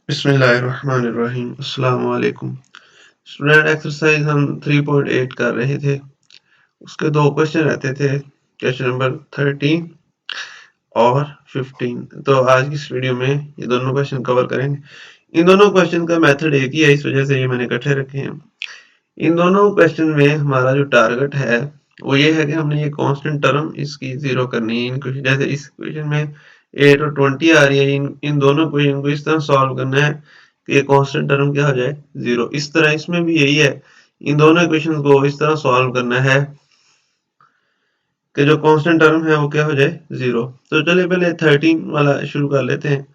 बिस्मिल्लाहिर्रहमानिर्रहीम अस्सलाम वालेकुम। स्टूडेंट एक्सरसाइज हम 3.8 कर रहे थे। उसके दो क्वेश्चन रहते थे, क्वेश्चन नंबर 13 और 15। तो आज की इस वीडियो में ये दोनों क्वेश्चन कवर करेंगे। इन दोनों क्वेश्चन का मेथड एक ही है, इस वजह से ये मैंने इकट्ठे रखे हैं। इन दोनों क्वेश्चन में हमारा जो टारगेट है वो ये है कि हमने ये कांस्टेंट टर्म इसकी जीरो करनी है। इन जैसे इस क्वेश्चन में 8 और 20 आ रही है, इन दोनों क्वेश्चन को इस तरह सॉल्व करना है कि ये कांस्टेंट टर्म क्या हो जाए, जीरो। इस तरह इसमें भी यही है, इन दोनों इक्वेशन को इस तरह सॉल्व करना है कि जो कांस्टेंट टर्म है वो क्या हो जाए, जीरो। तो चलिए पहले 13 वाला शुरू कर लेते हैं,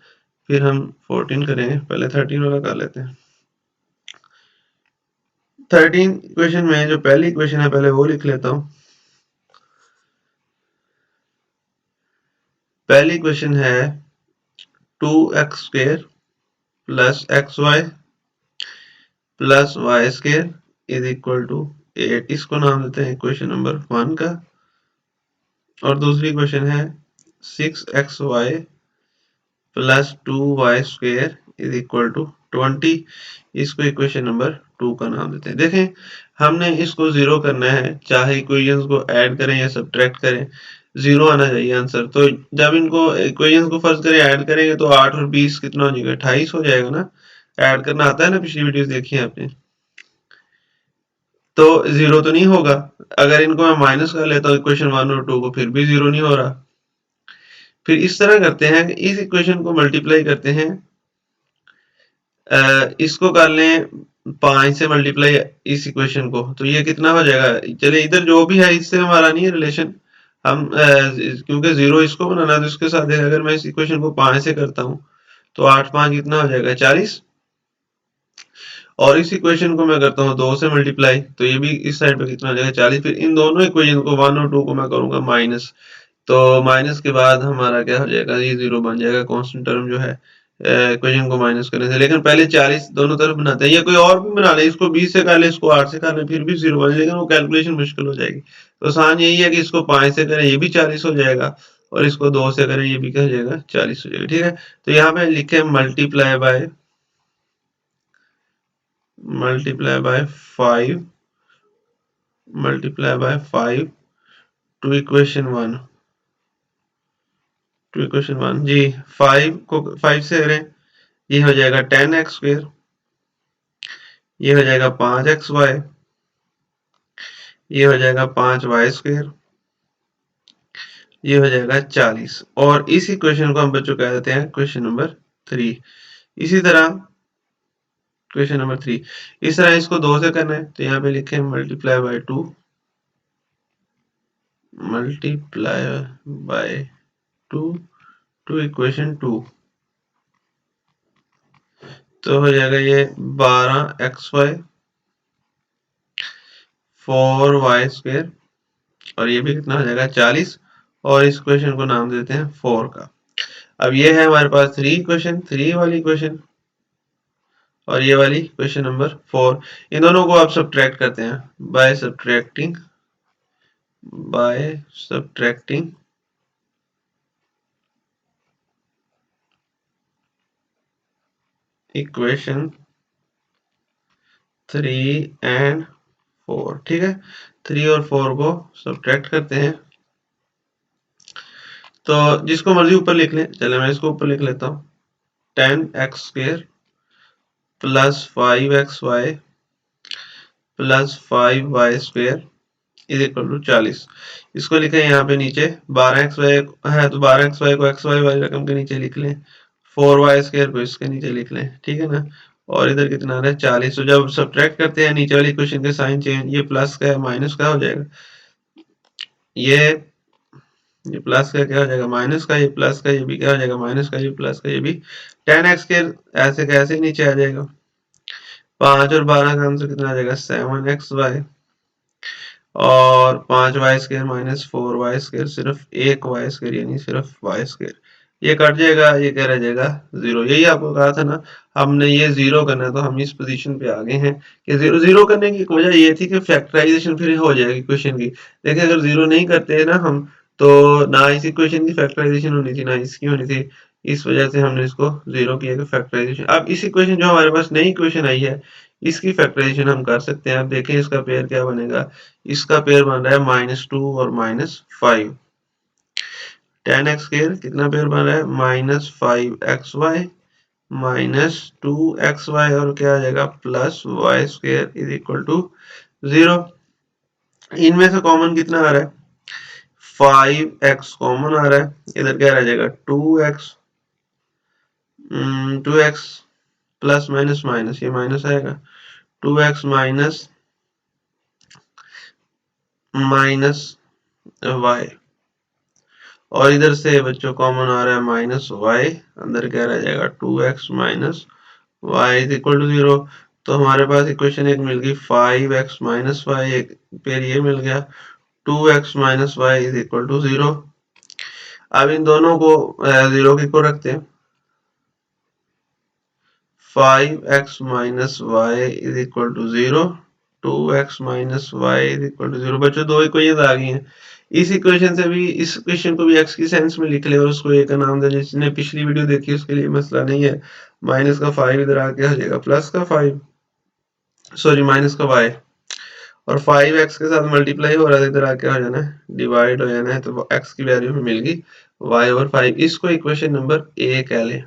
फिर हम 14 करेंगे। पहले 13 वाला कर लेते हैं। 13 इक्वेशन में जो पहली इक्वेशन है पहले वो लिख लेता हूँ। पहली इक्वेशन है 2x² plus xy plus y square is equal to 8। इसको नाम देते हैं इक्वेशन नंबर 1 का। और दूसरी क्वेश्चन है 6xy plus 2y² is equal to 20। इसको इक्वेशन नंबर 2 का नाम देते हैं। देखें, हमने इसको जीरो करना है, चाहे इक्वेशंस को ऐड करें या सब्ट्रैक्ट करें, जीरो आना चाहिए आंसर। तो जब इनको इक्वेशंस को फर्ज करें ऐड करेंगे तो 8 और 20 कितना हो जाएगा, 28 हो जाएगा ना। ऐड करना आता है ना, पिछली वीडियोस देखी है आपने। तो जीरो तो नहीं होगा। अगर इनको मैं माइनस कर लेता हूँ इक्वेशन 1 और 2 को, फिर भी जीरो नहीं हो रहा। फिर इस तरह करते हैं कि इस इक्वेशन को मल्टीप्लाई करते हैं, इसको कर लें 5 से मल्टीप्लाई इस इक्वेशन को, तो ये कितना हो जाएगा। चलिए इधर जो भी है इससे हमारा नहीं है रिलेशन, हम क्योंकि जीरो इसको बनाना है तो इसके साथ अगर मैं इस इक्वेशन को 5 से करता हूँ तो 8 5 कितना हो जाएगा, 40। और इस इक्वेशन को मैं करता हूँ 2 से मल्टीप्लाई, तो ये भी इस साइड पे कितना हो जाएगा, 40। फिर इन दोनों इक्वेशन को 1 और 2 को मैं करूंगा माइनस, तो माइनस के बाद हमारा क्या हो जाएगा, ये जीरो बन जाएगा। कांस्टेंट टर्म जो है इक्वेशन को माइनस करने से। लेकिन पहले 40 दोनों तरफ बनाते हैं, या कोई और भी बना ले, इसको 20 से कर ले, इसको 8 से कर ले, फिर भी जीरो बने, लेकिन वो कैलकुलेशन मुश्किल हो जाएगी। तो आसान यही है कि इसको 5 से करें, ये भी 40 हो जाएगा, और इसको 2 से करें, ये भी क्या हो जाएगा, 40 हो जाएगा। ठीक है, तो यहाँ पे लिखे मल्टीप्लाई बाय 5 टू इक्वेशन 1 जी। 5 को 5 से करें, ये हो जाएगा 10x², ये हो जाएगा 5xy, ये हो जाएगा 5y², ये हो जाएगा 40। और इस इक्वेशन को हम बच्चों कह देते हैं क्वेश्चन नंबर 3। इसी तरह क्वेश्चन नंबर 3, इस तरह इसको 2 से करना है, तो यहाँ पे लिखे मल्टीप्लाई बाय 2 टू इक्वेशन 2, तो हो जाएगा ये 12xy 4y², और ये भी कितना हो जाएगा, 40। और इस क्वेश्चन को नाम देते हैं 4 का। अब ये है हमारे पास 3 वाली क्वेश्चन, और ये वाली क्वेश्चन नंबर 4। इन दोनों को आप सब्ट्रैक्ट करते हैं बाय सब्ट्रैक्टिंग इक्वेशन 3 एंड 4। ठीक है, 3 और 4 को सब्ट्रैक्ट करते हैं, तो जिसको मर्जी ऊपर लिख लें। चले मैं इसको ऊपर लिख लेता हूँ, 10x² plus 5xy plus 5y² is equal to 40। इसको लिखें यहाँ पे नीचे 12xy है, तो 12xy को xy वाली रकम के नीचे लिख लें, 4y² को इसके नीचे लिख लें। ठीक है ना, और इधर कितना आ रहा है, 40। तो जब सब्ट्रैक्ट करते हैं नीचे वाली इक्वेशन के साइन चेंज, ये प्लस का है माइनस का हो जाएगा, ये प्लस का क्या हो जाएगा, माइनस का, ये प्लस का, ये भी क्या हो जाएगा, माइनस का, ये प्लस का, ये भी 10x² ऐसे कैसे नीचे आ जाएगा। 5 और 12 का आंसर कितना आ जाएगा, 7xy, और 5y² माइनस 4y², सिर्फ एक y² यानी सिर्फ y²। ये कट जाएगा, ये क्या रह जाएगा, जीरो। यही आपको कहा था ना, हमने ये जीरो करना है, तो हम इस पोजीशन पे आ गए हैं कि जीरो करने की वजह ये थी कि फैक्टराइजेशन फिर हो जाएगी क्वेश्चन की। देखिए अगर जीरो नहीं करते हैं ना हम, तो ना इस इक्वेशन की फैक्टराइजेशन होनी थी, ना इसकी होनी थी, इस वजह से हमने इसको 0 किया कि फैक्टराइजेशन। अब इस इक्वेशन जो हमारे पास नई इक्वेशन आई है, इसकी फैक्टराइजेशन हम कर सकते हैं। अब देखें इसका पेयर क्या बनेगा। इसका पेयर बन रहा है -2 और -5। 10x स्क्वायर कितना पेयर बन रहा है, -5xy -2xy और क्या आ जाएगा +y square is equal to 0। इनमें से कॉमन कितना आ रहा है, 5x कॉमन आ रहा है, इधर क्या रह जाएगा 2x। 2x plus minus minus, ये माइनस आएगा, 2x माइनस वाई, और इधर से बच्चों कॉमन आ रहा है -y, अंदर क्या रह जाएगा 2x minus y is equal to 0। तो हमारे पास इक्वेशन एक मिल गई 5x माइनस वाई, एक पेयर ये मिल गया 2x minus y is equal to 0। अब इन दोनों को 0 के को रखते हैं, 5x minus y is equal to 0, 2x minus y is equal to 0। बच्चों दो इक्वेशन आ गई हैं। इस इक्वेशन से भी, इस इक्वेशन को भी x की सेंस में लिख ले और उसको a का नाम दे। जिसने पिछली वीडियो देखी उसके लिए मसला नहीं है। माइनस का 5 इधर आके आ जाएगा प्लस का 5, सॉरी माइनस का y, और 5x के साथ मल्टीप्लाई हो रहा था, इधर आके हो जाना है, डिवाइड हो जाना है, तो x की वैल्यू हमें मिल गई y ओवर 5। इसको इक्वेशन नंबर a कह लें।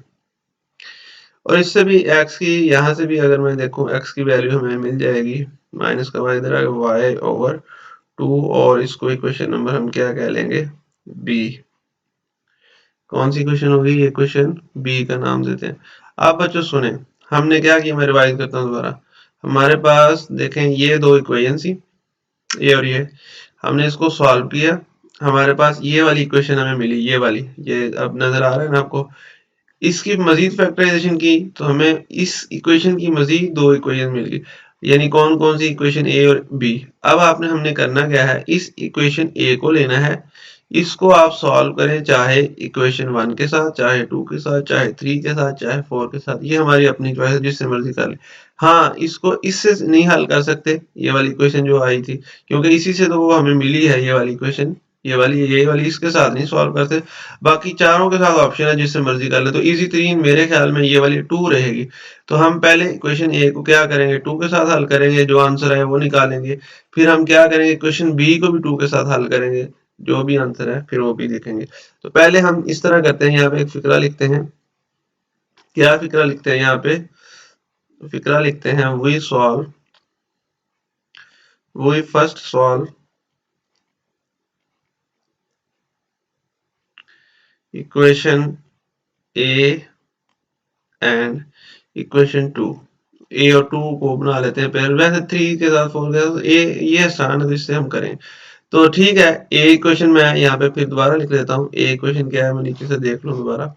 और इससे भी x की, यहाँ से भी अगर मैं देखूं x की वैल्यू हमें मिल जाएगी, माइनस का y इधर आएगा y ओवर 2, और इसको इक्वेशन नंबर हम क्या कह लेंगे b। कौन सी इक्वेशन होगी, ये इक्वेशन b का नाम देते हैं। आप बच्चों सुने, हमने क्या किया, मैं रिवाइज करता हूँ दोबारा। हमारे पास देखें ये दो इक्वेशन थी, ये और ये, हमने इसको सॉल्व किया। हमारे पास ये वाली इक्वेशन हमें मिली, ये वाली, ये अब नजर आ रहा है ना आपको। इसकी मजीद फैक्टराइजेशन की तो हमें इस इक्वेशन की मजीद दो इक्वेशन मिल गई, यानी कौन कौन सी इक्वेशन ए और बी। अब आपने हमने करना क्या है, इस इक्वेशन ए को लेना है, इसको आप सॉल्व करें, चाहे इक्वेशन 1 के साथ, चाहे 2 के साथ, चाहे 3 के साथ, चाहे 4 के साथ, ये हमारी अपनी चॉइस है, जिससे मर्जी कर ले। हाँ, इसको इससे नहीं हल कर सकते, ये वाली इक्वेशन जो आई थी, क्योंकि इसी से तो वो हमें मिली है, ये वाली इक्वेशन, ये वाली इसके साथ नहीं सॉल्व करते। बाकी चारों के साथ ऑप्शन है, जिससे मर्जी कर ले। तो इजी तीन मेरे ख्याल में ये वाली 2 रहेगी। तो हम पहले इक्वेशन ए को क्या करेंगे, 2 के साथ हल करेंगे, जो आंसर है वो निकालेंगे। फिर हम क्या करेंगे, इक्वेशन बी को भी 2 के साथ हल करेंगे, जो भी आंसर है फिर वो भी देखेंगे। तो पहले हम इस तरह करते हैं, यहाँ पे एक फिक्रा लिखते हैं। क्या फिक्रा लिखते हैं यहाँ पे, फिक्रा लिखते हैं, we first solve equation A and equation 2। A और 2 को बना लेते हैं पहले, वैसे 3 के साथ 4 के साथ ए, ये आसान है, तो इससे हम करें। तो ठीक है, ए इक्वेशन मैं यहाँ पे फिर दोबारा लिख लेता हूँ। ए इक्वेशन क्या है, मैं नीचे से देख लूँ दोबारा।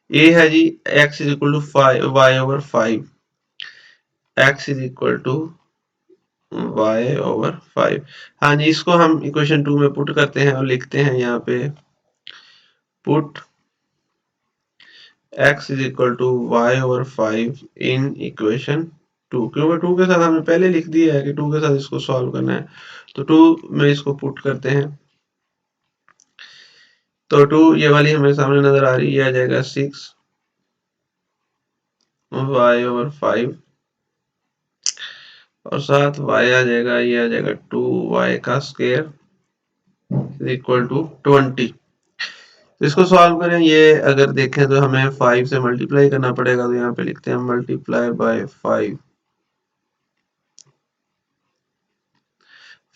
ए है जी x is equal to 5 y over 5, x is equal to y over 5। हाँ जी, इसको हम इक्वेशन 2 में पुट करते हैं और लिखते हैं यहाँ पे put x is equal to y over 5 in equation 2, क्योंकि 2 के साथ हमने पहले लिख दिया है कि 2 के साथ इसको सॉल्व करना है। तो 2 में इसको पुट करते हैं, तो 2 ये वाली हमें सामने नजर आ रही है, ये आ जाएगा 6 y ओवर 5, और साथ y आ जाएगा, ये आ जाएगा 2y का स्क्वायर इक्वल टू 20। तो इसको सॉल्व करें, ये अगर देखें तो हमें 5 से मल्टीप्लाई करना पड़ेगा, तो यहाँ पे लिखते हैं मल्टीप्लाई बाय 5।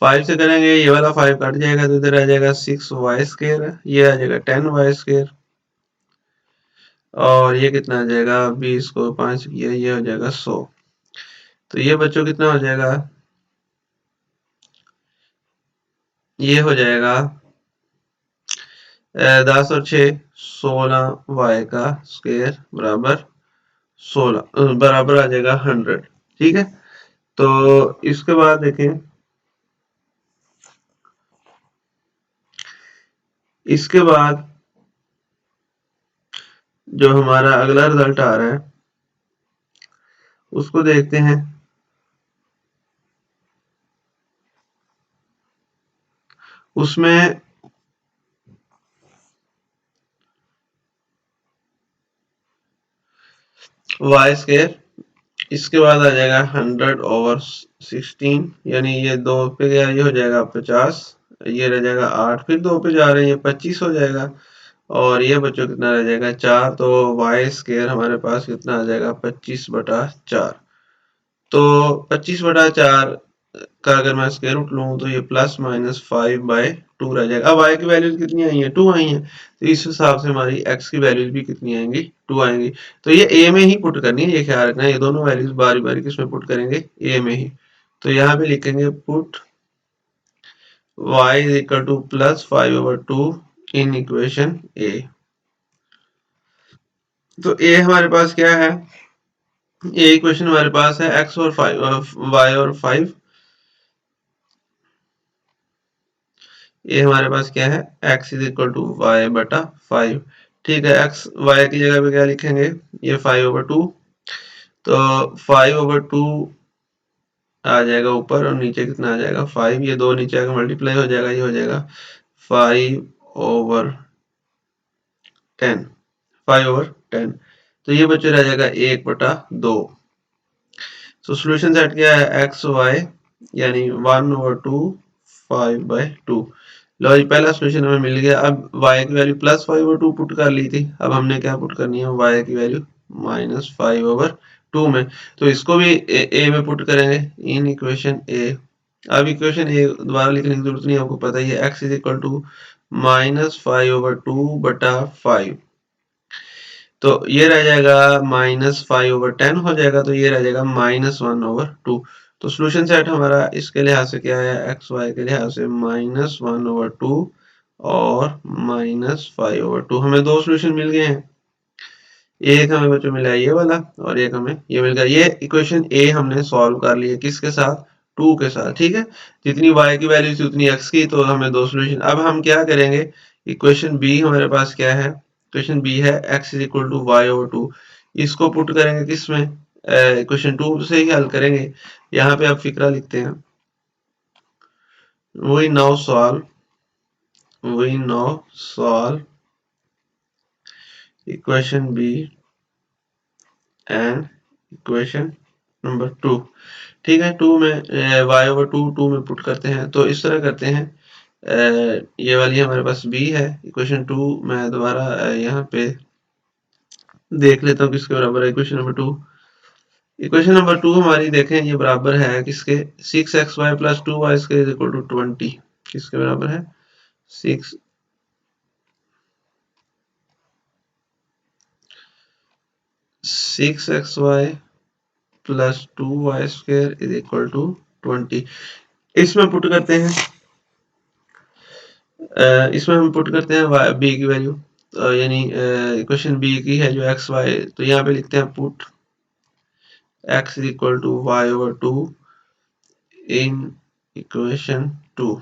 5 से करेंगे, ये वाला 5 कट जाएगा, तो इधर आ जाएगा 6y स्क्वायर, ये आ जाएगा 10y स्क्वायर, और ये कितना आ जाएगा, 20 को 5 किया, ये हो जाएगा 100। तो ये बच्चों कितना हो जाएगा, ये हो जाएगा 10 और 6 16y का स्क्वायर बराबर 16, बराबर आ जाएगा 100। ठीक है, तो इसके बाद देखें, इसके बाद जो हमारा अगला रिजल्ट आ रहा है उसको देखते हैं। उसमें वाई स्क्वायर, इसके बाद आ जाएगा 100/16, यानी ये 2 पे गया ये हो जाएगा 50, ये रह जाएगा 8, फिर 2 पे जा रहे हैं ये 25 हो जाएगा, और ये बच्चों कितना रह जाएगा 4। तो वाई स्क्वायर हमारे पास कितना आ जाएगा 25/4। तो 25/4 का अगर मैं स्क्वायर रूट लूँ तो ये +-5/2 रह जाएगा। अब y की वैल्यूज कितनी आई है 2 आई हैं, तो इस हिसाब से हमारी x की वैल्यूज भी कितनी आएंगी 2 आएंगी। तो ये a में ही पुट करनी है, ये ख्याल रखना है, ये दोनों वैल्यूज बारी बारी किसमें पुट करेंगे a में ही। तो यहाँ पे लिखेंगे put y is equal to +5/2 in equation a। तो a हमारे पास क्या है, ये इक्वेशन हमारे पास है x और 5 y और 5, ये हमारे पास क्या है x is equal to y/5। ठीक है, x y की जगह पे क्या लिखेंगे, ये 5/2, तो 5/2 आ जाएगा ऊपर, और नीचे कितना आ जाएगा 5, ये दो नीचे आकर मल्टीप्लाई हो जाएगा, ये हो जाएगा 5/10, 5/10। तो ये बच्चे रह जाएगा 1/2। तो सोल्यूशन सेट क्या है एक्स वाई, यानी 1/2 5/2। लो जी, पहला सोल्यूशन हमें मिल गया। अब y की वैल्यू +5/2 पुट कर ली थी, अब हमने क्या पुट करनी है y की वैल्यू -5/2 में। तो इसको भी a में पुट करेंगे इन इक्वेशन a। अब इक्वेशन a दोबारा लिखने की जरूरत नहीं है, आपको पता ही है x इज इक्वल टू -5/2/5। तो ये रह जाएगा -5/10 हो जाएगा, तो ये रह जाएगा -1/2। तो सोल्यूशन सेट हमारा इसके लिहाज से क्या है, एक्स वाई के लिहाज से -1/2 और -5/2। हमें दो सोल्यूशन मिल गए हैं, एक हमें बच्चों मिला है ये वाला, और एक हमें ये मिल गया। ये इक्वेशन ए हमने सॉल्व कर ली है, किसके साथ 2 के साथ। ठीक है, जितनी y की वैल्यू थी उतनी x की, तो हमें दो सोल्यूशन। अब हम क्या करेंगे, इक्वेशन बी हमारे पास क्या है, इक्वेशन बी है x is equal to y/2। इसको पुट करेंगे किसमें, इक्वेशन 2 से ही हल करेंगे। यहाँ पे आप फिक्रा लिखते हैं, we now solve equation B and equation number 2। ठीक है, 2 में y/2 में पुट करते हैं, तो इस तरह करते हैं। ये वाली हमारे पास b है, इक्वेशन 2 मैं दोबारा यहाँ पे देख लेता हूँ किसके बराबर है इक्वेशन नंबर 2। इक्वेशन नंबर 2 हमारी देखें, ये बराबर है किसके, 6xy + 2y² is equal to 20। किसके बराबर है 6xy + 2y² is equal to 20। इसमें पुट करते हैं, इसमें हम पुट करते हैं बी की वैल्यू, यानी इक्वेशन बी की है जो एक्स वाई, तो यहाँ पे लिखते हैं put x is equal to y/2 in equation 2।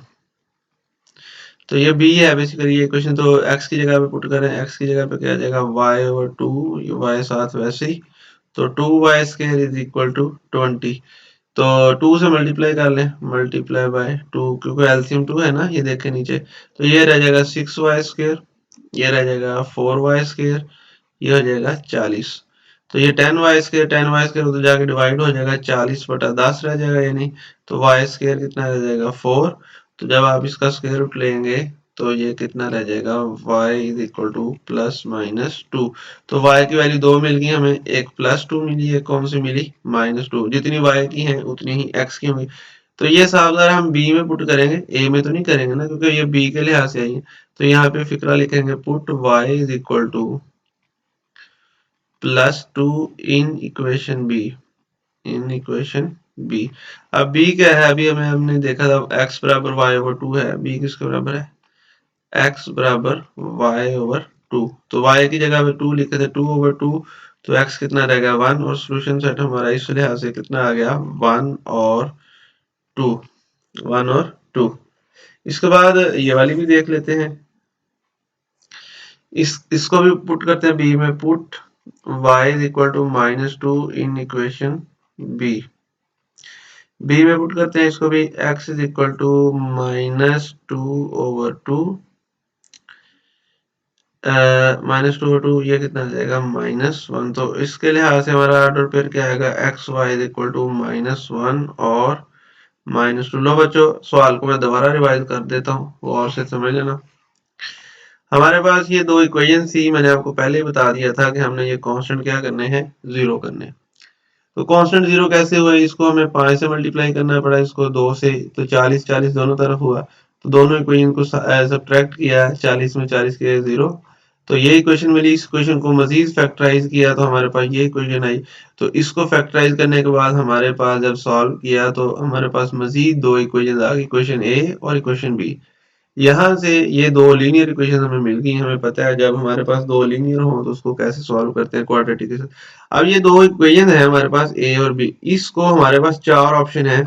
तो ये बी है बेसिकली ये इक्वेशन, तो x की जगह पे पुट करें, x की जगह पे क्या आ जाएगा y/2, y साथ वैसे ही, तो 2y² इज इक्वल टू 20। तो 2 से मल्टीप्लाई कर लें, मल्टीप्लाई बाय 2, क्योंकि एलसीएम 2 है ना, ये देखें नीचे, तो ये रह जाएगा 6y², ये रह जाएगा 4y², ये हो जाएगा 40। तो ये 10y² उधर जाके डिवाइड हो जाएगा, 40/10 रह जाएगा, यानी तो y² कितना रह जाएगा 4। तो जब आप इसका स्क्वायर रूट लेंगे तो ये कितना रह जाएगा y इज इक्वल टू +-2। तो y की वैल्यू 2 मिल गई हमें, एक +2 मिली, एक कौन सी मिली -2। जितनी y की हैं उतनी ही x की होंगी। तो ये सावधान हम b में पुट करेंगे, a में तो नहीं करेंगे ना, क्योंकि ये b के लिहाज से आई है। तो यहाँ पे फिक्रा लिखेंगे put y is equal to +2 in equation B, in equation B. अब बी क्या है, अभी हमने देखा था x बराबर y/2 है, बी किसके बराबर है x बराबर y/2। तो y की जगह पे 2 लिखे थे, 2/2, तो x कितना रहेगा 1, और सोल्यूशन सेट हमारा इस लिहाज से कितना आ गया 1 और 2, 1 और 2। इसके बाद ये वाली भी देख लेते हैं, इसको भी पुट करते हैं बी में, put y is equal to -2 in equation B. B में पुट करते हैं इसको भी, x इज इक्वल टू -2/2 -2/2 ये कितना आ जाएगा -1। तो इसके लिहाज से हमारा ऑर्डर पेयर क्या आएगा x y is equal to -1 और -2। लो बच्चों सवाल को मैं दोबारा रिवाइज कर देता हूँ, वो और से समझ लेना। हमारे पास ये दो इक्वेशन थी, मैंने आपको पहले ही बता दिया था कि हमने ये कांस्टेंट क्या करने हैं, जीरो करने। तो कांस्टेंट जीरो कैसे हुए, इसको हमें 5 से मल्टीप्लाई करना पड़ा, इसको 2 से, तो 40 40 दोनों तरफ हुआ। तो दोनों इक्वेशन को सब्ट्रैक्ट किया, 40 में 40 के 0, तो ये इक्वेशन मिली। इस इक्वेशन को मजीद फैक्टराइज किया तो हमारे पास ये इक्वेशन आई। तो इसको फैक्टराइज करने के बाद हमारे पास जब सॉल्व किया तो हमारे पास मजीद दो इक्वेशन आ गई, इक्वेशन ए और इक्वेशन बी। यहाँ से ये दो लीनियर इक्वेशन हमें मिल गई। हमें पता है जब हमारे पास दो लीनियर हो तो उसको कैसे सॉल्व करते हैं, क्वाड्रेटिक के साथ। अब ये दो इक्वेशन है हमारे पास ए और बी, इसको हमारे पास चार ऑप्शन है।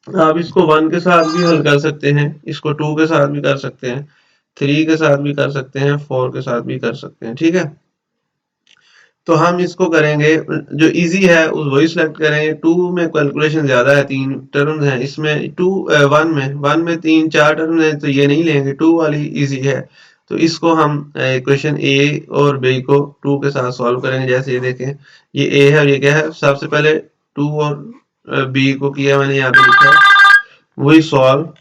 आप इसको 1 के साथ भी हल कर सकते हैं, इसको 2 के साथ भी कर सकते हैं, 3 के साथ भी कर सकते हैं, 4 के साथ भी कर सकते हैं, ठीक है। तो हम इसको करेंगे, जो इजी है उस वही सिलेक्ट करेंगे। 2 में कैलकुलेशन ज्यादा है, 3 टर्म्स हैं इसमें, 1 में 3 4 टर्म्स हैं, तो ये नहीं लेंगे, 2 वाली इजी है। तो इसको हम इक्वेशन ए और बी को 2 के साथ सॉल्व करेंगे। जैसे ये देखें, ये ए है और ये क्या है, सबसे पहले 2 और बी को किया मैंने, यहाँ पे लिखा है वही सॉल्व।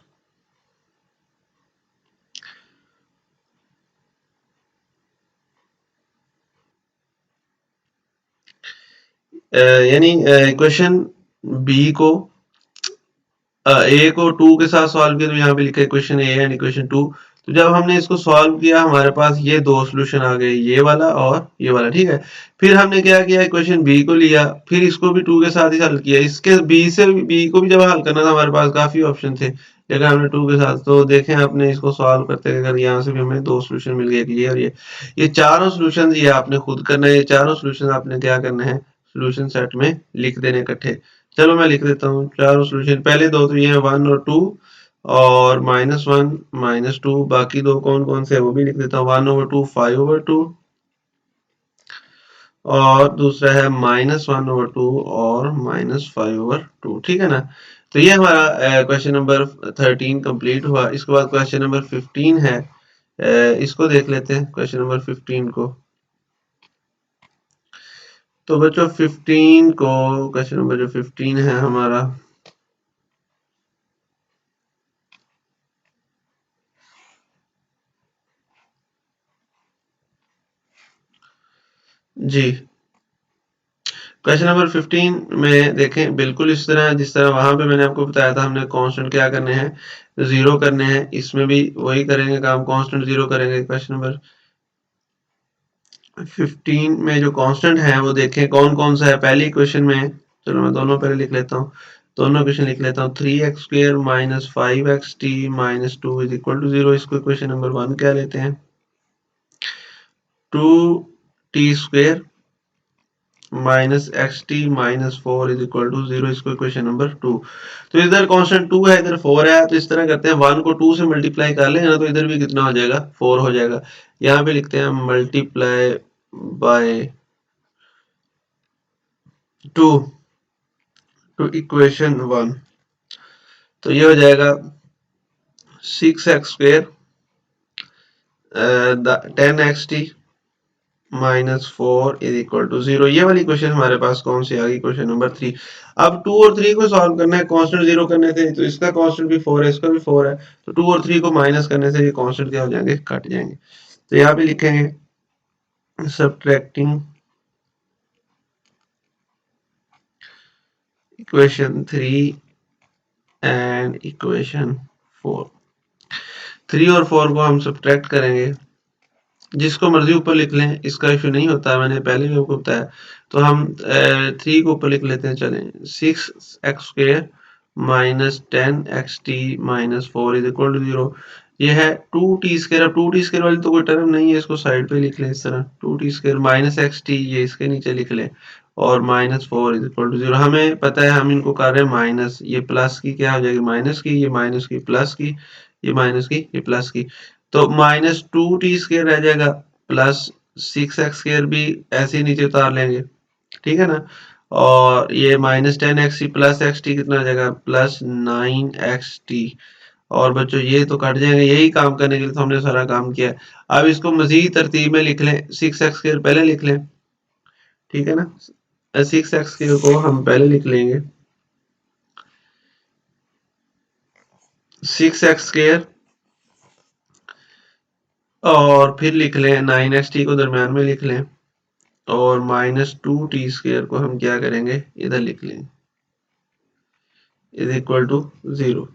यानी इक्वेशन बी को ए को 2 के साथ सॉल्व किया, तो यहाँ पे लिखा है इक्वेशन ए एंड इक्वेशन 2। तो जब हमने इसको सॉल्व किया हमारे पास ये दो सॉल्यूशन आ गए, ये वाला और ये वाला, ठीक है। फिर हमने क्या किया, इक्वेशन बी को लिया, फिर इसको भी 2 के साथ ही हल किया। इसके बी से बी को भी जब हल करना था हमारे पास काफी ऑप्शन थे, लेकिन हमने 2 के साथ। तो देखें आपने इसको सॉल्व करते अगर यहाँ से भी हमें दो सोल्यूशन मिल गए, ये और ये चारों सोल्यूशन ये आपने खुद करना है। ये चारों सोल्यूशन आपने क्या करना है, सोल्यूशन सेट में लिख देने इकट्ठे। चलो मैं लिख देता हूँ चारों सोल्यूशन। पहले दो तो ये है 1 और 2 और -1 -2। बाकी दो कौन कौन से है वो भी लिख देता हूँ, 1/2 5/2 और दूसरा है -1/2 और -5/2, ठीक है ना। तो ये हमारा क्वेश्चन नंबर 13 कंप्लीट हुआ। इसके बाद क्वेश्चन नंबर 15 है, इसको देख लेते हैं क्वेश्चन नंबर 15 को। तो बच्चों 15 को, क्वेश्चन नंबर जो 15 है हमारा, जी क्वेश्चन नंबर 15 में देखें बिल्कुल इस तरह जिस तरह वहां पे मैंने आपको बताया था, हमने कांस्टेंट क्या करने हैं, जीरो करने हैं। इसमें भी वही करेंगे काम, कांस्टेंट जीरो करेंगे। क्वेश्चन नंबर 15 में जो कांस्टेंट है वो देखें कौन कौन सा है। पहली इक्वेशन में, चलो मैं दोनों पहले लिख लेता हूँ, दोनों इक्वेशन लिख लेता हूँ। 3x² - 5xt - 2 is equal to 0। इसको इक्वेशन नंबर 1 क्या लेते हैं, 2t² -xt - 4 is equal to 0। इसको इक्वेशन नंबर 2। तो इधर कांस्टेंट 2 है, इधर 4 है, तो इस तरह करते हैं 1 को 2 से मल्टीप्लाई कर लेंगे ना, तो इधर भी कितना हो जाएगा, 4 हो जाएगा। यहाँ पे लिखते हैं मल्टीप्लाई बाय 2 टू इक्वेशन 1। तो ये हो जाएगा 6x² 10xt -4 is equal to 0। ये वाली क्वेश्चन हमारे पास कौन सी आ गई, क्वेश्चन नंबर 3। अब 2 और 3 को सॉल्व करना है, कांस्टेंट जीरो करने थे, तो इसका कांस्टेंट भी 4 है, इसका भी 4 है। तो 2 और 3 को माइनस करने से ये कांस्टेंट क्या हो जाएंगे, कट जाएंगे। तो यहाँ पे लिखेंगे सब्ट्रैक्टिंग इक्वेशन 3 एंड इक्वेशन 4। 3 और 4 को हम सब्ट्रैक्ट करेंगे, जिसको मर्जी ऊपर लिख लें, इसका इशू नहीं होता, मैंने पहले भी आपको बताया। तो हम 3 को ऊपर लिख लेते हैं, चलें 6x² -10xt -4 is equal to 0। ये है 2t²। अब 2t² वाली तो कोई टर्म नहीं है, इसको साइड पे लिख लें इस तरह, 2t² -xt ये इसके नीचे लिख लें और -4 इज इक्वल टू 0। हमें पता है हम इनको कर रहे हैं माइनस, ये प्लस की क्या हो जाएगी, माइनस की, ये माइनस की प्लस की, ये माइनस की, ये प्लस की। तो -2t² रह जाएगा, प्लस 6x² भी ऐसे ही नीचे उतार लेंगे, ठीक है ना। और ये -10xt प्लस xt कितना आ जाएगा, +9xt। और बच्चों ये तो कट जाएंगे, यही काम करने के लिए तो हमने सारा काम किया है। अब इसको मजीद तरतीब में लिख लें, 6x² पहले लिख लें, ठीक है ना। 6x² को हम पहले लिख लेंगे, 6x² और फिर लिख लें 9xt को दरम्यान में लिख लें, और -2t² को हम क्या करेंगे, इधर लिख लें, इज इक्वल टू 0।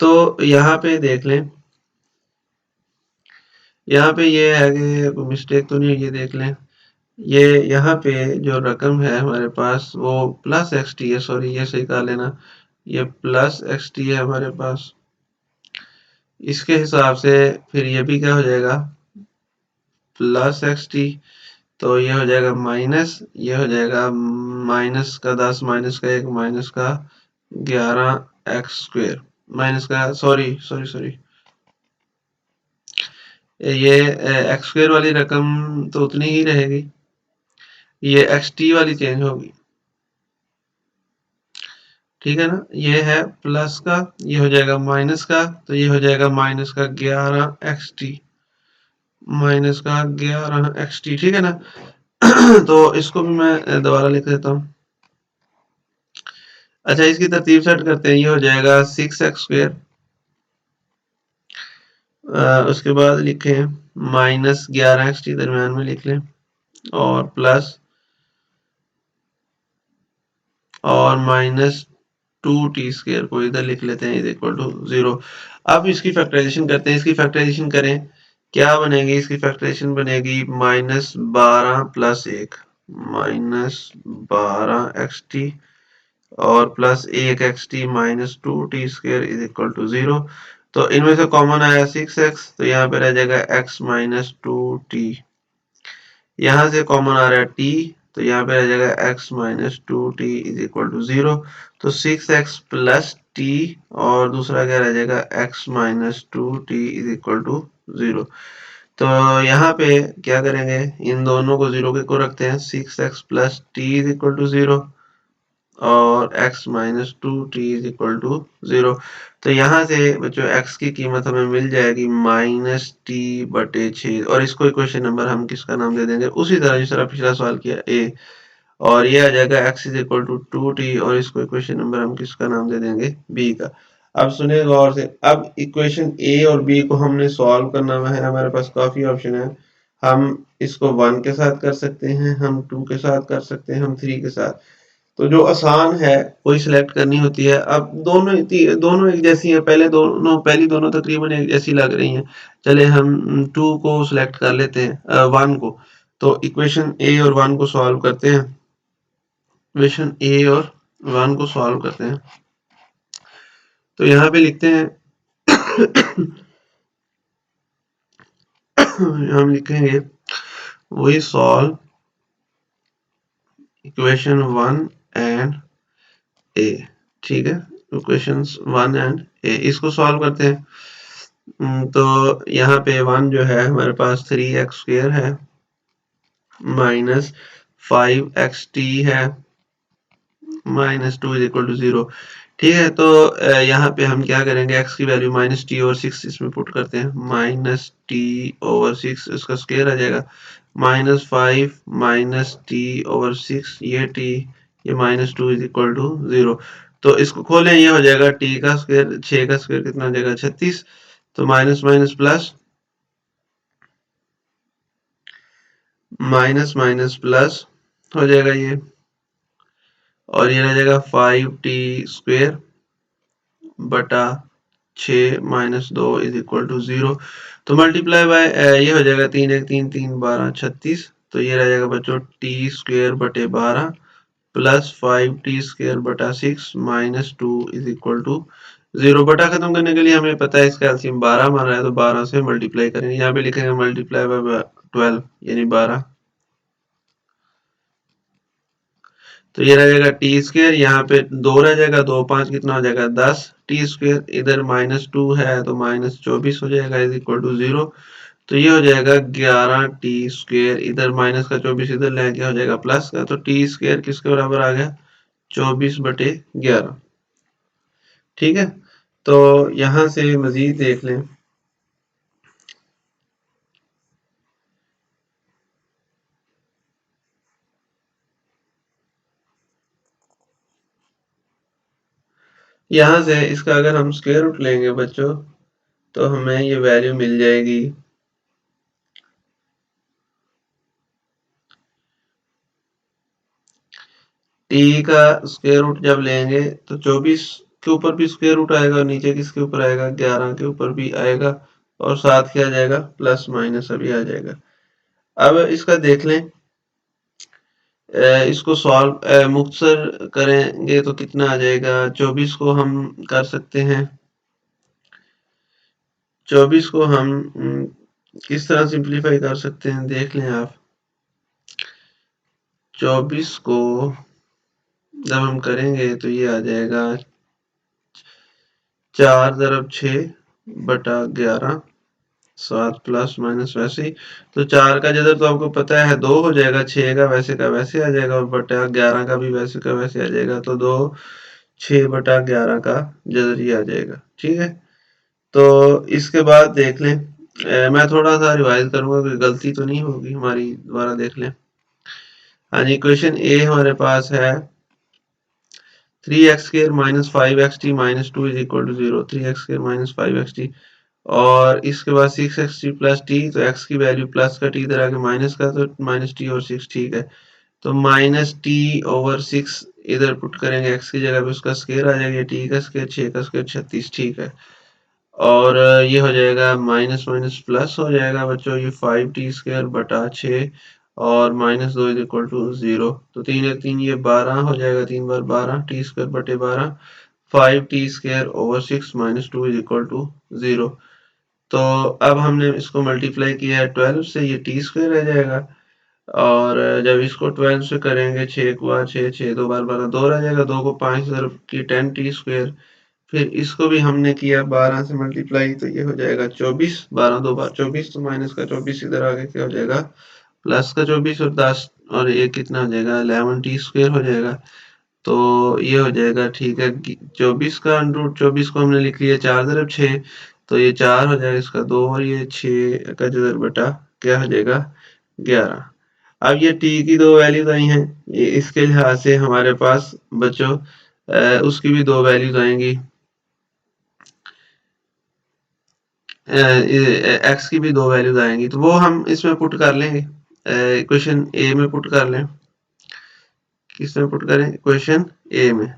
तो यहाँ पे देख लें, यहाँ पे ये है कि कोई मिस्टेक तो नहीं है, ये देख लें, ये यहाँ पे जो रकम है हमारे पास वो प्लस xt है, सॉरी ये सही कर लेना, ये प्लस xt है हमारे पास। इसके हिसाब से फिर ये भी क्या हो जाएगा, प्लस xt, तो ये हो जाएगा माइनस, ये हो जाएगा माइनस का 10, माइनस का 1, माइनस का 11x², माइनस का सॉरी सॉरी सॉरी, ये x² वाली रकम तो उतनी ही रहेगी, ये xt वाली चेंज होगी, ठीक है ना। ये है प्लस का, ये हो जाएगा माइनस का, तो ये हो जाएगा माइनस का 11xt, माइनस का 11xt, ठीक है ना। तो इसको भी मैं दोबारा लिख देता हूँ। अच्छा, इसकी तरतीब सेट करते हैं, ये हो जाएगा 6x², उसके बाद लिखें -11xt दरम्यान में लिख लें, और प्लस और -2t² को इधर लिख लेते हैं, इज इक्वल टू 0। अब इसकी फैक्टराइजेशन करते हैं, इसकी फैक्टराइजेशन करें, क्या बनेगी, इसकी फैक्टराइजेशन बनेगी -12 + 1, -12xt और plus 1xt -2t² is equal to 0। तो इनमें से कॉमन आया 6x, तो यहाँ पे रह जाएगा x -2t, यहाँ से कॉमन आ रहा है t, तो यहाँ पे रह जाएगा x -2t is equal to 0। तो 6x + t और दूसरा क्या रह जाएगा, x -2t is equal to 0। तो यहाँ पे क्या करेंगे, इन दोनों को 0 के को रखते हैं, 6x + t is equal to 0 और x -2t is equal to 0। तो यहाँ से बच्चों x की कीमत हमें मिल जाएगी -t/6, और इसको इक्वेशन नंबर हम किसका नाम दे देंगे, उसी तरह जिस तरह पिछला सवाल किया a, और ये आ जाएगा x is equal to 2t, और इसको इक्वेशन नंबर हम किसका नाम दे देंगे, b का। अब सुनिए गौर से, अब इक्वेशन a और b को हमने सॉल्व करना है, हमारे पास काफी ऑप्शन है, हम इसको 1 के साथ कर सकते हैं, हम 2 के साथ कर सकते हैं, हम 3 के साथ, तो जो आसान है वही सिलेक्ट करनी होती है। अब दोनों एक जैसी हैं, पहली दोनों तकरीबन एक जैसी लग रही हैं, चले हम 2 को सिलेक्ट कर लेते हैं, 1 को। तो इक्वेशन ए और 1 को सॉल्व करते हैं, इक्वेशन ए और 1 को सॉल्व करते हैं, तो यहाँ पे लिखते हैं हम लिखेंगे वी सॉल्व इक्वेशन 1 एंड ए, ठीक है, इक्वेशंस 1 एंड ए, इसको सॉल्व करते हैं। तो यहाँ पे 1 जो है हमारे पास 3x² है, -5xt है, -2 इज इक्वल टू 0, ठीक है। तो यहाँ पे हम क्या करेंगे, x की वैल्यू -t/6 इसमें पुट करते हैं, -t/6 इसका स्क्वायर आ जाएगा, -5 -t/6, ये t, ये -2 इज इक्वल टू 0। तो इसको खोलें, ये हो जाएगा t का स्क्वायर, 6 का स्क्वायर कितना हो जाएगा, 36, तो minus minus plus, minus minus plus हो जाएगा ये, और ये रह जाएगा 5t² बटा 6 -2 इज इक्वल टू 0। तो मल्टीप्लाई बाय ये हो जाएगा 3 1 3 3 12 36, तो ये रह जाएगा बच्चों t² बटे 12 प्लस 5t² बटा 6 -2 इज इक्वल टू 0। बटा खत्म करने के लिए हमें पता है इसका एलसीएम 12 मान रहा है, तो 12 से मल्टीप्लाई करेंगे, यहाँ पे लिखेंगे मल्टीप्लाई बाय 12 यानी 12, तो ये रह जाएगा t², यहाँ पे 2 रह जाएगा, 2 5 कितना हो जाएगा 10 t², इधर -2 है तो -24 हो जाएगा इज इक्वल टू 0। तो ये हो जाएगा 11t², इधर माइनस का 24 इधर ले क्या हो जाएगा प्लस का, तो t² किसके बराबर आ गया, 24/11। ठीक है, तो यहाँ से मजीद देख लें। यहाँ से इसका अगर हम स्क्वायर रूट लेंगे बच्चों, तो हमें ये वैल्यू मिल जाएगी टी का स्क्वायर रूट जब लेंगे तो 24 के ऊपर भी स्क्वायर रूट आएगा और नीचे किसके ऊपर आएगा, 11 के ऊपर भी आएगा और साथ क्या आ जाएगा, प्लस माइनस अभी आ जाएगा। अब इसका देख लें, इसको सॉल्व मुख्तसर करेंगे तो कितना आ जाएगा। 24 को हम कर सकते हैं, 24 को हम किस तरह सिंप्लीफाई कर सकते हैं देख लें आप। 24 को जब हम करेंगे तो ये आ जाएगा 4 × 6/11, 7 प्लस माइनस वैसे ही। तो 4 का जदर तो आपको पता है 2 हो जाएगा, 6 का वैसे आ जाएगा और बटा 11 का भी वैसे का वैसे आ जाएगा। तो 2 6/11 का जदर ही आ जाएगा। ठीक है, तो इसके बाद देख लें, मैं थोड़ा सा रिवाइज करूंगा, कोई गलती तो नहीं होगी हमारी, दोबारा देख लें। हाँ जी, क्वेश्चन ए हमारे पास है 3x² - 5xt - 2 = 0। 3x² - 5xt और इसके बाद 6xt + t, तो x की वैल्यू प्लस का, t इधर आके माइनस का, तो -t और 6 ठीक है। तो -t/6 इधर पुट करेंगे, x की जगह पे उसका स्क्वायर आ जाएगा, t का स्क्वायर 6 का स्क्वायर 36 ठीक है। और ये हो जाएगा माइनस माइनस प्लस हो जाएगा बच्चों, ये 5t² / 6 और -2 = 0। तो 3 1 3 ये 12 हो जाएगा, 3 बार 12 t²/12, 5t²/6 -2 = 0। तो अब हमने इसको मल्टीप्लाई किया है 12 से, ये t² रह जाएगा। और जब इसको 12 से करेंगे, 6 को 6 6 2 बार 12 2 रह जाएगा, 2 को 5 तरफ की 10t²। फिर इसको भी हमने किया 12 से मल्टीप्लाई, तो ये हो जाएगा 24, 12 2 बार 24, तो माइनस का 24 इधर आगे क्या हो जाएगा, प्लस का 24 और 10 और ये कितना हो जाएगा, 11t² हो जाएगा। तो ये हो जाएगा ठीक है, 24 का अंडर 24 को हमने लिख लिया 4 × 6, तो ये 4 हो जाएगा इसका 2 और ये 6 का जदर बटा क्या हो जाएगा, 11। अब ये t की दो वैल्यूज आई हैं, ये इसके लिहाज से हमारे पास बच्चों उसकी भी दो वैल्यूज आएंगी, एक्स की भी दो वैल्यूज आएंगी, तो वो हम इसमें पुट कर लेंगे, इक्वेशन ए में पुट कर लें। किस में पुट करें, इक्वेशन ए में।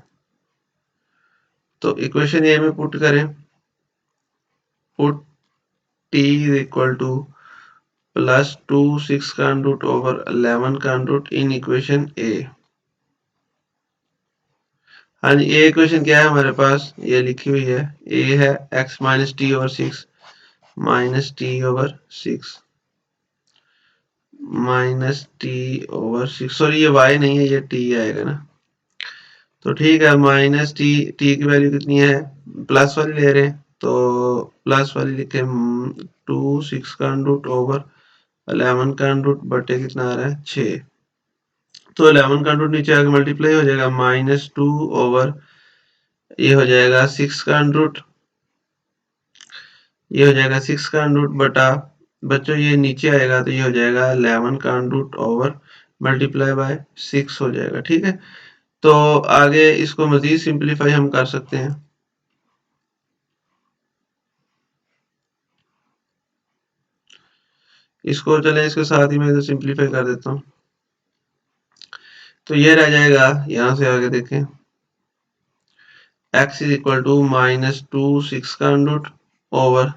तो इक्वेशन ए में पुट करें, पुट t = +2 6 का रूट ओवर 11 का रूट इन इक्वेशन ए। हाँ जी, ये इक्वेशन क्या है हमारे पास, ये लिखी हुई है, ए है x - t/6 -t/6 -t/6, sorry ये y नहीं है, ये t आएगा ना। तो ठीक है, -t की वैल्यू कितनी है, प्लस वाली ले रहे हैं, तो प्लस वाली लिखे 2 6 का रूट ओवर 11 का रूट बटे कितना आ रहा है, 6। तो 11 का रूट नीचे आके मल्टीप्लाई हो जाएगा, -2 ओवर ये हो जाएगा 6 का रूट, ये हो जाएगा 6 का रूट बटा बच्चों ये नीचे आएगा, तो ये हो जाएगा 11 का रूट ओवर मल्टीप्लाई बाय 6 हो जाएगा। ठीक है, तो आगे इसको मजीद सिंप्लीफाई हम कर सकते हैं। इसको चले इसके साथ ही मैं इधर सिंप्लीफाई कर देता हूँ, तो ये रह जाएगा, यहाँ से आगे देखें, x = -2 6 का रूट ओवर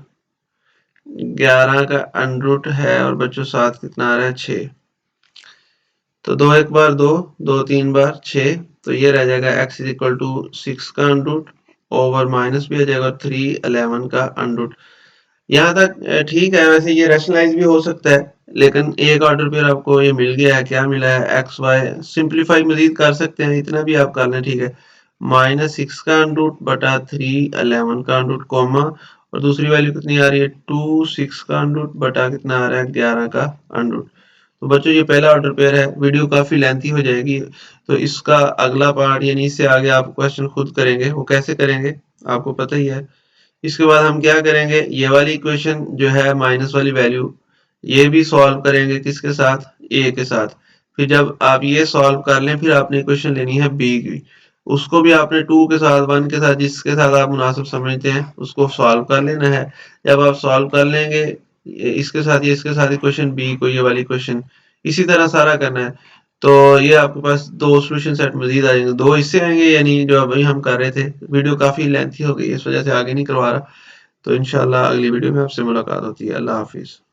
11 का अंडरूट है और बच्चों साथ कितना आ रहा है, 6। तो 2 1 बार 2 2 3 बार 6, तो ये रह जाएगा x = 6 का अंडरूट ओवर माइनस भी आ जाएगा 3 11 का अंडरूट। यहाँ तक ठीक है, वैसे ये रैशनलाइज भी हो सकता है, लेकिन एक ऑर्डर पर आपको ये मिल गया है, क्या मिला है, एक्स वाई। सिंप्लीफाई मजीद कर सकते हैं, इतना भी आप कर लें, ठीक है। -6 का अंडरूट बटा 3 11 का अंडरूट कॉमा, और दूसरी वैल्यू कितनी आ रही है, 2 6 का अंडरूट बटा कितना आ रहा है, 11 का अंडरूट। तो बच्चों ये पहला ऑर्डर पेयर है, वीडियो काफ़ी लेंथी हो जाएगी, तो इसका अगला पार्ट यानी इससे आगे आप क्वेश्चन खुद करेंगे। वो कैसे करेंगे आपको पता ही है। इसके बाद हम क्या करेंगे, ये वाली इक्वेशन जो है माइनस वाली वैल्यू, ये भी सॉल्व करेंगे किसके साथ, ए के साथ। फिर जब आप ये सॉल्व कर लें, फिर आपने इक्वेशन लेनी है बी की, उसको भी आपने 2 के साथ, 1 के साथ, जिसके साथ आप मुनासिब समझते हैं उसको सॉल्व कर लेना है। जब आप सॉल्व कर लेंगे इसके साथ, ये इसके साथ इक्वेशन बी को, ये वाली इक्वेशन, इसी तरह सारा करना है। तो ये आपके पास 2 सॉल्यूशन सेट मज़ीद आ जाएंगे, 2 हिस्से आएंगे, यानी जो अभी हम कर रहे थे। वीडियो काफ़ी लेंथी हो गई, इस वजह से आगे नहीं करवा रहा। तो इंशाल्लाह अगली वीडियो में आपसे मुलाकात होती है। अल्लाह हाफिज़।